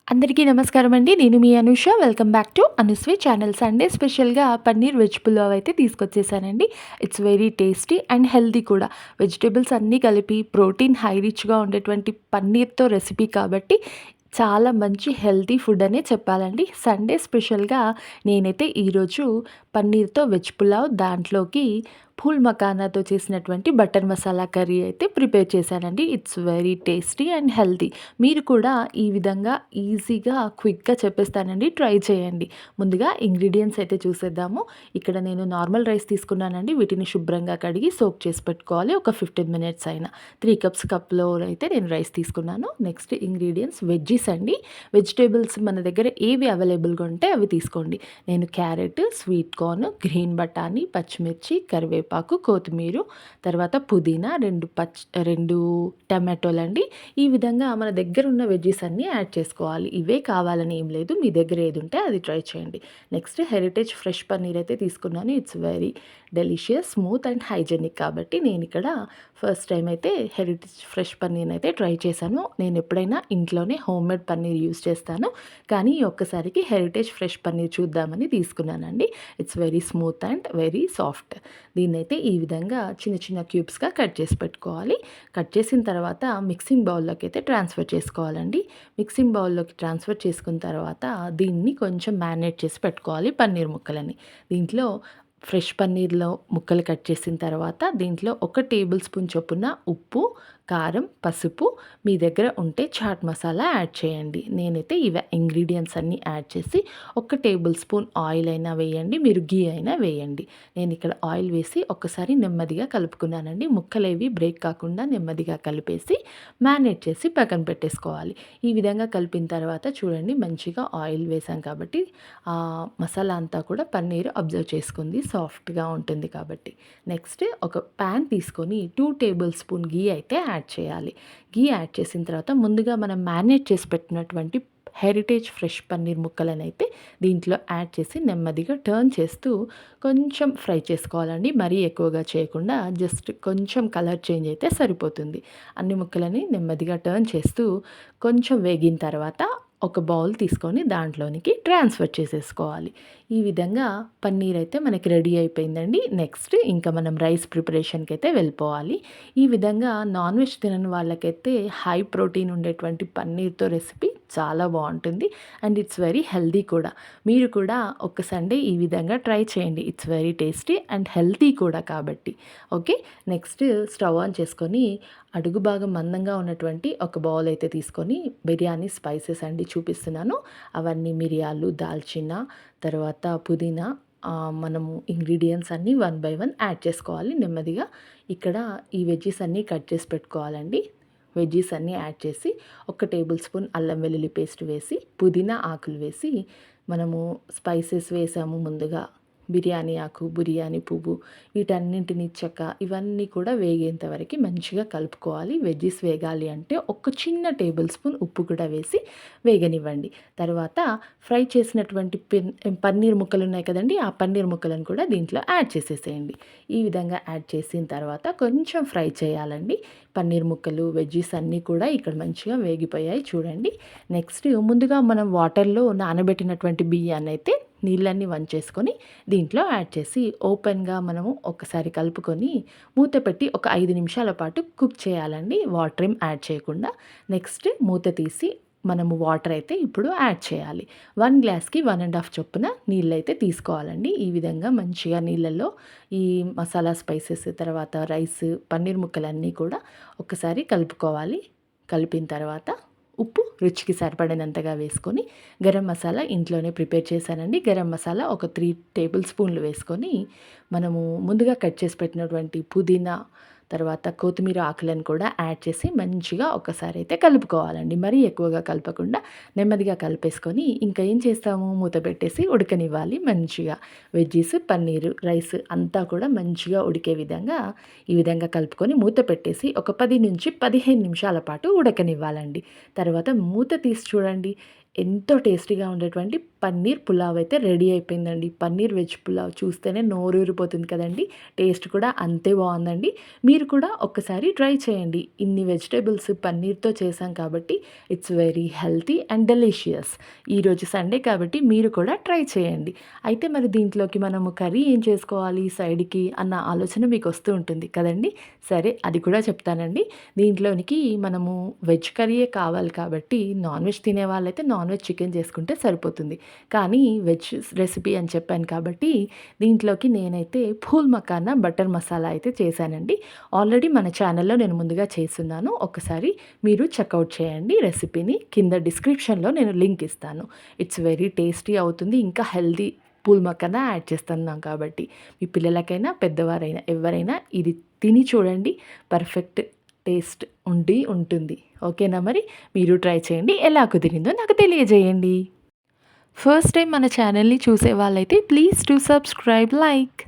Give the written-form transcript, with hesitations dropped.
అందరికీ నమస్కారం అండి. నేను మీ Anusha. Welcome back to Anushree channel. Sunday స్పెషల్‌గా పన్నీర్ వెజ్ పులావ్ అయితే తీసుకొచ్చేసానండి. It's very tasty and healthy కూడా. వెజిటబుల్స్ అన్నీ కలిపి ప్రోటీన్ హై రిచ్‌గా ఉండేటువంటి పన్నీర్‌తో రెసిపీ కాబట్టి చాలా మంచి హెల్తీ ఫుడ్ అనే చెప్పాలండి. సండే స్పెషల్‌గా నేనైతే ఈరోజు పన్నీర్‌తో వెజ్ పులావ్ దాంట్లోకి ఫూల్ మఖానాతో చేసినటువంటి బటర్ మసాలా కర్రీ అయితే ప్రిపేర్ చేశానండి. It's very tasty and healthy. మీరు కూడా ఈ విధంగా ఈజీగా, క్విక్‌గా చెప్పేస్తానండి. ట్రై చేయండి. ముందుగా ఇంగ్రీడియెంట్స్ అయితే చూసేద్దాము. ఇక్కడ నేను నార్మల్ రైస్ తీసుకున్నానండి. వీటిని శుభ్రంగా కడిగి సోక్ చేసి పెట్టుకోవాలి. ఒక 15 మినిట్స్ అయినా. 3 కప్స్‌లో అయితే నేను రైస్ తీసుకున్నాను. నెక్స్ట్ ఇంగ్రీడియెంట్స్ వెజ్జీస్ అండి. వెజిటబుల్స్ మన దగ్గర ఏవి అవైలబుల్‌గా ఉంటే అవి తీసుకోండి. నేను క్యారెట్, స్వీట్ కార్న్, గ్రీన్ బఠానీ, పచ్చిమిర్చి, కరివేపాకు, కొత్తిమీర, తర్వాత పుదీనా, 2 టమాటోలండి. ఈ విధంగా మన దగ్గర ఉన్న వెజ్జీస్ అన్నీ యాడ్ చేసుకోవాలి. ఇవే కావాలని ఏం లేదు. మీ దగ్గర ఏది ఉంటే అది ట్రై చేయండి. నెక్స్ట్ హెరిటేజ్ ఫ్రెష్ పన్నీర్ అయితే తీసుకున్నాను. It's very delicious, smooth and hygienic కాబట్టి నేను ఇక్కడ ఫస్ట్ టైం అయితే హెరిటేజ్ ఫ్రెష్ పన్నీర్ని అయితే ట్రై చేశాను. నేను ఎప్పుడైనా ఇంట్లోనే హోమ్మేడ్ పన్నీర్ యూస్ చేస్తాను. కానీ ఈ ఒక్కసారికి హెరిటేజ్ ఫ్రెష్ పన్నీర్ చూద్దామని తీసుకున్నానండి. It's very smooth and very soft. దీన్నైతే ఈ విధంగా చిన్న చిన్న క్యూబ్స్‌గా కట్ చేసి పెట్టుకోవాలి. కట్ చేసిన తర్వాత మిక్సింగ్ బౌల్‌లోకి అయితే ట్రాన్స్‌ఫర్ చేసుకోవాలండి. మిక్సింగ్ బౌల్‌లోకి ట్రాన్స్‌ఫర్ చేసుకున్న తర్వాత దీన్ని కొంచెం మ్యారినేట్ చేసి పెట్టుకోవాలి పన్నీర్ ముక్కలని. దీంట్లో ఫ్రెష్ పన్నీర్‌లో ముక్కలు కట్ చేసిన తర్వాత దీంట్లో 1 టేబుల్ స్పూన్ చొప్పున ఉప్పు, కారం, పసుపు, మీ దగ్గర ఉంటే చాట్ మసాలా యాడ్ చేయండి. నేనైతే ఇంగ్రీడియెంట్స్ అన్నీ యాడ్ చేసి 1 టేబుల్ స్పూన్ ఆయిల్ అయినా వేయండి. మీరు ఘీ అయినా వేయండి. నేను ఇక్కడ ఆయిల్ వేసి ఒక్కసారి నెమ్మదిగా కలుపుకున్నానండి. ముక్కలేవి బ్రేక్ కాకుండా నెమ్మదిగా కలిపేసి మ్యారినేట్ చేసి పక్కన పెట్టేసుకోవాలి. ఈ విధంగా కలిపిన తర్వాత చూడండి మంచిగా ఆయిల్ వేసాం కాబట్టి మసాలా అంతా కూడా పన్నీర్ అబ్జర్వ్ చేసుకుంది. సాఫ్ట్‌గా ఉంటుంది కాబట్టి. నెక్స్ట్ ఒక పాన్ తీసుకొని 2 టేబుల్ స్పూన్ ఘీ అయితే యాడ్ చేయాలి. ఘీ యాడ్ చేసిన తర్వాత ముందుగా మనం మ్యారినేట్ చేసి పెట్టినటువంటి హెరిటేజ్ ఫ్రెష్ పన్నీర్ ముక్కలనైతే దీంట్లో యాడ్ చేసి నెమ్మదిగా టర్న్ చేస్తూ కొంచెం ఫ్రై చేసుకోవాలండి. మరీ ఎక్కువగా చేయకుండా జస్ట్ కొంచెం కలర్ చేంజ్ అయితే సరిపోతుంది. అన్ని ముక్కలని నెమ్మదిగా టర్న్ చేస్తూ కొంచెం వేగిన తర్వాత ఒక బౌల్ తీసుకొని దాంట్లోనికి ట్రాన్స్ఫర్ చేసేసుకోవాలి. ఈ విధంగా పన్నీర్ అయితే మనకి రెడీ అయిపోయిందండి. నెక్స్ట్ ఇంకా మనం రైస్ ప్రిపరేషన్‌కి అయితే వెళ్ళిపోవాలి. ఈ విధంగా నాన్ వెజ్ తినని వాళ్ళకైతే హై ప్రోటీన్ ఉండేటువంటి పన్నీర్‌తో రెసిపీ చాలా బావుంటుంది. అండ్ ఇట్స్ వెరీ హెల్తీ కూడా. మీరు కూడా ఒక సండే ఈ విధంగా ట్రై చేయండి. It's very tasty and healthy కూడా కాబట్టి. ఓకే. నెక్స్ట్ స్టవ్ ఆన్ చేసుకొని అడుగు భాగం మందంగా ఉన్నటువంటి ఒక బౌల్ అయితే తీసుకొని బిర్యానీ స్పైసెస్ అండి చూపిస్తున్నాను. అవన్నీ మిరియాలు, దాల్చిన, తర్వాత పుదీనా, మనము ఇంగ్రీడియెంట్స్ అన్నీ వన్ బై వన్ యాడ్ చేసుకోవాలి నెమ్మదిగా. ఇక్కడ ఈ వెజ్జీస్ అన్నీ కట్ చేసి పెట్టుకోవాలండి. వెజ్జీస్ అన్నీ యాడ్ చేసి 1 టేబుల్ స్పూన్ అల్లం వెల్లుల్లి పేస్ట్ వేసి, పుదీనా ఆకులు వేసి, మనము స్పైసెస్ వేసాము ముందుగా. బిర్యానీ ఆకు, బిర్యానీ పువ్వు, వీటన్నింటిని చెక్క ఇవన్నీ కూడా వేగేంత వరకు మంచిగా కలుపుకోవాలి. వెజ్జీస్ వేగాలి అంటే ఒక చిన్న టేబుల్ స్పూన్ ఉప్పు కూడా వేసి వేగనివ్వండి. తర్వాత ఫ్రై చేసినటువంటి పన్నీర్ ముక్కలు ఉన్నాయి కదండీ! ఆ పన్నీర్ ముక్కలను కూడా దీంట్లో యాడ్ చేసేసేయండి. ఈ విధంగా యాడ్ చేసిన తర్వాత కొంచెం ఫ్రై చేయాలండి. పన్నీర్ ముక్కలు, వెజ్జీస్ అన్నీ కూడా ఇక్కడ మంచిగా వేగిపోయాయి చూడండి. నెక్స్ట్ ముందుగా మనం వాటర్‌లో నానబెట్టినటువంటి బియ్యాన్నయితే నీళ్ళన్నీ వంచేసుకొని దీంట్లో యాడ్ చేసి ఓపెన్‌గా మనము ఒకసారి కలుపుకొని మూత పెట్టి ఒక 5 నిమిషాల పాటు కుక్ చేయాలండి. వాటర్ ఏం యాడ్ చేయకుండా. నెక్స్ట్ మూత తీసి మనము వాటర్ అయితే ఇప్పుడు యాడ్ చేయాలి. 1 గ్లాస్‌కి 1 ½ చొప్పున నీళ్ళైతే తీసుకోవాలండి. ఈ విధంగా మంచిగా నీళ్ళల్లో ఈ మసాలా స్పైసెస్, తర్వాత రైస్, పన్నీర్ ముక్కలన్నీ కూడా ఒకసారి కలుపుకోవాలి. కలిపిన తర్వాత ఉప్పు రుచికి సరిపడినంతగా వేసుకొని, గరం మసాలా ఇంట్లోనే ప్రిపేర్ చేశానండి. గరం మసాలా ఒక 3 టేబుల్ స్పూన్లు వేసుకొని, మనము ముందుగా కట్ చేసి పెట్టినటువంటి పుదీనా, తర్వాత కొత్తిమీర ఆకులను కూడా యాడ్ చేసి మంచిగా ఒకసారి అయితే కలుపుకోవాలండి. మరీ ఎక్కువగా కలపకుండా నెమ్మదిగా కలిపేసుకొని, ఇంకా ఏం చేస్తాము మూత పెట్టేసి ఉడకనివ్వాలి మంచిగా. వెజ్జీస్, పన్నీరు, రైస్ అంతా కూడా మంచిగా ఉడికే విధంగా ఈ విధంగా కలుపుకొని మూత పెట్టేసి ఒక 10-15 నిమిషాల పాటు ఉడకనివ్వాలండి. తర్వాత మూత తీసి చూడండి ఎంతో టేస్టీగా ఉండేటువంటి పన్నీర్ పులావ్ అయితే రెడీ అయిపోయిందండి. పన్నీర్ వెజ్ పులావ్ చూస్తేనే నోరూరిపోతుంది కదండీ! టేస్ట్ కూడా అంతే బావుందండి. మీరు కూడా ఒక్కసారి ట్రై చేయండి. ఇన్ని వెజిటబుల్స్ పన్నీర్‌తో చేశాం కాబట్టి it's very healthy and delicious. ఈరోజు సండే కాబట్టి మీరు కూడా ట్రై చేయండి. అయితే మరి దీంట్లోకి మనము కర్రీ ఏం చేసుకోవాలి సైడ్‌కి అన్న ఆలోచన మీకు వస్తూ ఉంటుంది కదండీ! సరే అది కూడా చెప్తానండి. దీంట్లోనికి మనము వెజ్ కర్రీయే కావాలి కాబట్టి నాన్ వెజ్ తినే వాళ్ళైతే నాన్ వెజ్ చికెన్ చేసుకుంటే సరిపోతుంది. కానీ వెజ్ రెసిపీ అని చెప్పాను కాబట్టి దీంట్లోకి నేనైతే ఫూల్ మకానా బటర్ మసాలా అయితే చేశానండి. ఆల్రెడీ మన ఛానల్‌లో నేను ముందుగా చేసున్నాను. ఒకసారి మీరు చెక్‌ఔట్ చేయండి రెసిపీని. కింద డిస్క్రిప్షన్‌లో నేను లింక్ ఇస్తాను. ఇట్స్ వెరీ టేస్టీ అవుతుంది. ఇంకా హెల్తీ పూల్ మకానా యాడ్ చేస్తున్నాం కాబట్టి. మీ పిల్లలకైనా, పెద్దవారైనా ఎవరైనా ఇది తిని చూడండి. పర్ఫెక్ట్ టేస్ట్ ఉంటుంది. ఓకేనా మరి? మీరు ట్రై చేయండి. ఎలా కుదిరిందో నాకు తెలియజేయండి. ఫస్ట్ టైం మన ఛానల్‌ని చూసే వాళ్ళైతే ప్లీజ్ డూ సబ్స్క్రైబ్, లైక్.